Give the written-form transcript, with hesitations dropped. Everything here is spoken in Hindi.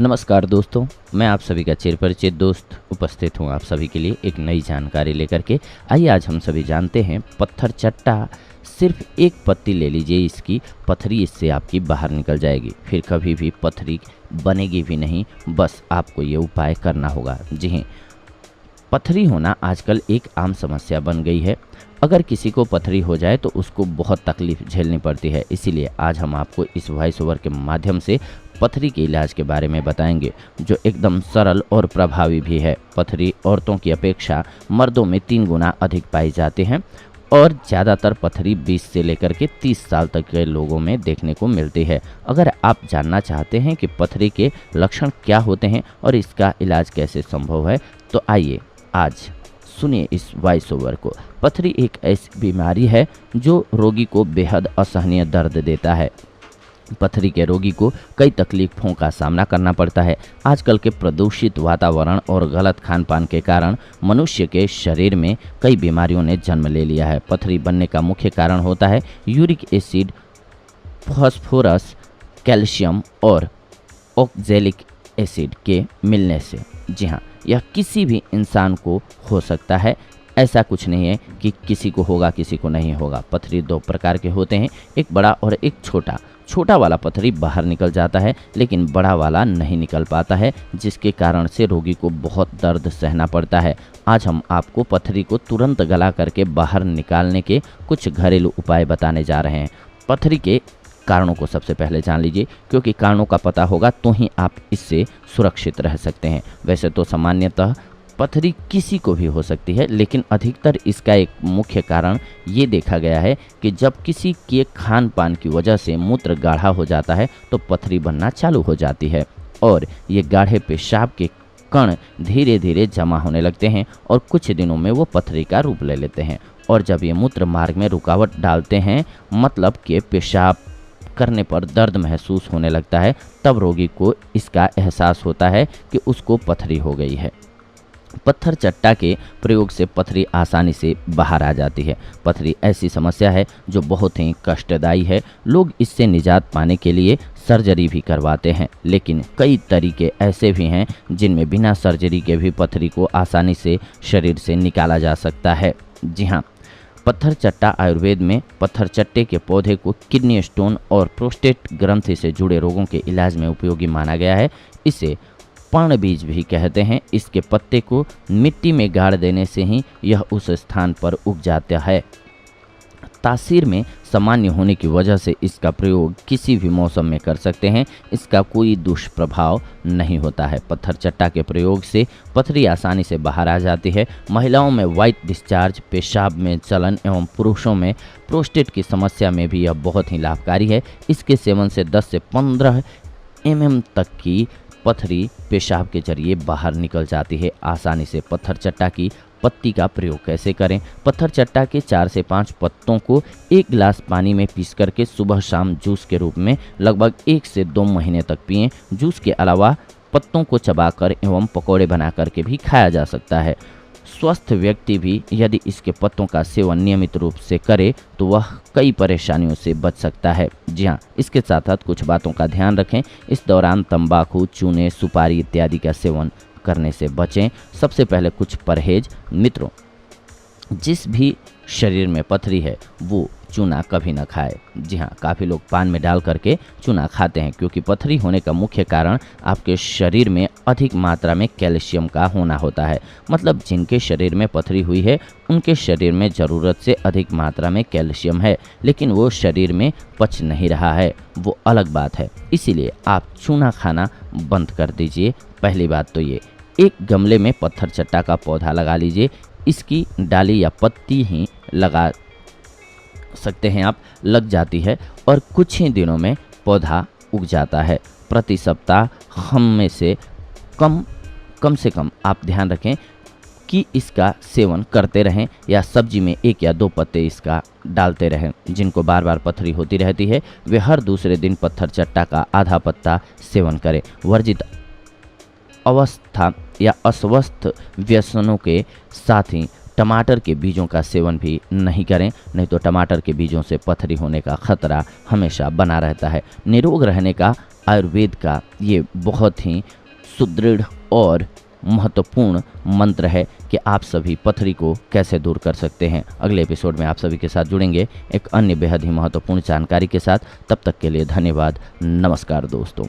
नमस्कार दोस्तों, मैं आप सभी का चिरपरिचित दोस्त उपस्थित हूँ आप सभी के लिए एक नई जानकारी लेकर के। आइए आज हम सभी जानते हैं पत्थर चट्टा। सिर्फ एक पत्ती ले लीजिए, इसकी पथरी इससे आपकी बाहर निकल जाएगी, फिर कभी भी पथरी बनेगी भी नहीं। बस आपको ये उपाय करना होगा। जी हाँ, पथरी होना आजकल एक आम समस्या बन गई है। अगर किसी को पथरी हो जाए तो उसको बहुत तकलीफ झेलनी पड़ती है। इसीलिए आज हम आपको इस वॉइस ओवर के माध्यम से पथरी के इलाज के बारे में बताएंगे, जो एकदम सरल और प्रभावी भी है। पथरी औरतों की अपेक्षा मर्दों में 3 गुना अधिक पाई जाती हैं और ज़्यादातर पथरी 20 से लेकर के 30 साल तक के लोगों में देखने को मिलती है। अगर आप जानना चाहते हैं कि पथरी के लक्षण क्या होते हैं और इसका इलाज कैसे संभव है, तो आइए आज सुनिए इस वॉइस ओवर को। पथरी एक ऐसी बीमारी है जो रोगी को बेहद असहनीय दर्द देता है। पथरी के रोगी को कई तकलीफों का सामना करना पड़ता है। आजकल के प्रदूषित वातावरण और गलत खान पान के कारण मनुष्य के शरीर में कई बीमारियों ने जन्म ले लिया है। पथरी बनने का मुख्य कारण होता है यूरिक एसिड, फास्फोरस, कैल्शियम और ऑक्जेलिक एसिड के मिलने से। जी हाँ, यह किसी भी इंसान को हो सकता है। ऐसा कुछ नहीं है कि किसी को होगा किसी को नहीं होगा। पथरी 2 प्रकार के होते हैं, एक बड़ा और एक छोटा। छोटा वाला पथरी बाहर निकल जाता है, लेकिन बड़ा वाला नहीं निकल पाता है, जिसके कारण से रोगी को बहुत दर्द सहना पड़ता है। आज हम आपको पथरी को तुरंत गला करके बाहर निकालने के कुछ घरेलू उपाय बताने जा रहे हैं। पथरी के कारणों को सबसे पहले जान लीजिए, क्योंकि कारणों का पता होगा तो ही आप इससे सुरक्षित रह सकते हैं। वैसे तो सामान्यतः पथरी किसी को भी हो सकती है, लेकिन अधिकतर इसका एक मुख्य कारण ये देखा गया है कि जब किसी के खान पान की वजह से मूत्र गाढ़ा हो जाता है तो पथरी बनना चालू हो जाती है और ये गाढ़े पेशाब के कण धीरे धीरे जमा होने लगते हैं और कुछ दिनों में वो पथरी का रूप ले लेते हैं। और जब ये मूत्र मार्ग में रुकावट डालते हैं, मतलब कि पेशाब करने पर दर्द महसूस होने लगता है, तब रोगी को इसका एहसास होता है कि उसको पथरी हो गई है। पत्थर चट्टा के प्रयोग से पथरी आसानी से बाहर आ जाती है। पथरी ऐसी समस्या है जो बहुत ही कष्टदायी है। लोग इससे निजात पाने के लिए सर्जरी भी करवाते हैं, लेकिन कई तरीके ऐसे भी हैं जिनमें बिना सर्जरी के भी पथरी को आसानी से शरीर से निकाला जा सकता है। जी हाँ, पत्थर चट्टा आयुर्वेद में पत्थर चट्टे के पौधे को किडनी स्टोन और प्रोस्टेट ग्रंथि से जुड़े रोगों के इलाज में उपयोगी माना गया है। इसे पर्ण बीज भी कहते हैं। इसके पत्ते को मिट्टी में गाड़ देने से ही यह उस स्थान पर उग जाता है। तासीर में सामान्य होने की वजह से इसका प्रयोग किसी भी मौसम में कर सकते हैं। इसका कोई दुष्प्रभाव नहीं होता है। पत्थर चट्टा के प्रयोग से पथरी आसानी से बाहर आ जाती है। महिलाओं में वाइट डिस्चार्ज, पेशाब में चलन एवं पुरुषों में प्रोस्टेट की समस्या में भी यह बहुत ही लाभकारी है। इसके सेवन से 10 से 15 mm तक की पथरी पेशाब के जरिए बाहर निकल जाती है आसानी से। पत्थर चट्टा की पत्ती का प्रयोग कैसे करें? पत्थर चट्टा के 4 से 5 पत्तों को 1 गिलास पानी में पीस करके सुबह शाम जूस के रूप में लगभग 1 से 2 महीने तक पिएं। जूस के अलावा पत्तों को चबाकर एवं पकौड़े बना करके भी खाया जा सकता है। स्वस्थ व्यक्ति भी यदि इसके पत्तों का सेवन नियमित रूप से करे तो वह कई परेशानियों से बच सकता है। जी हाँ, इसके साथ साथ कुछ बातों का ध्यान रखें। इस दौरान तंबाकू, चूने, सुपारी इत्यादि का सेवन करने से बचें। सबसे पहले कुछ परहेज। मित्रों, जिस भी शरीर में पथरी है वो चूना कभी न खाए। जी हाँ, काफ़ी लोग पान में डाल करके चूना खाते हैं, क्योंकि पथरी होने का मुख्य कारण आपके शरीर में अधिक मात्रा में कैल्शियम का होना होता है। मतलब जिनके शरीर में पथरी हुई है उनके शरीर में ज़रूरत से अधिक मात्रा में कैल्शियम है, लेकिन वो शरीर में पच नहीं रहा है, वो अलग बात है। इसीलिए आप चूना खाना बंद कर दीजिए। पहली बात तो ये। एक गमले में पत्थर चट्टा का पौधा लगा लीजिए। इसकी डाली या पत्ती ही लगा सकते हैं आप, लग जाती है और कुछ ही दिनों में पौधा उग जाता है। प्रति सप्ताह हम में से कम से कम आप ध्यान रखें कि इसका सेवन करते रहें, या सब्जी में 1 या 2 पत्ते इसका डालते रहें। जिनको बार बार पथरी होती रहती है वे हर दूसरे दिन पत्थर चट्टा का आधा पत्ता सेवन करें। वर्जित अवस्था या अस्वस्थ व्यसनों के साथ ही टमाटर के बीजों का सेवन भी नहीं करें, नहीं तो टमाटर के बीजों से पथरी होने का खतरा हमेशा बना रहता है। निरोग रहने का आयुर्वेद का ये बहुत ही सुदृढ़ और महत्वपूर्ण मंत्र है कि आप सभी पथरी को कैसे दूर कर सकते हैं। अगले एपिसोड में आप सभी के साथ जुड़ेंगे एक अन्य बेहद ही महत्वपूर्ण जानकारी के साथ। तब तक के लिए धन्यवाद। नमस्कार दोस्तों।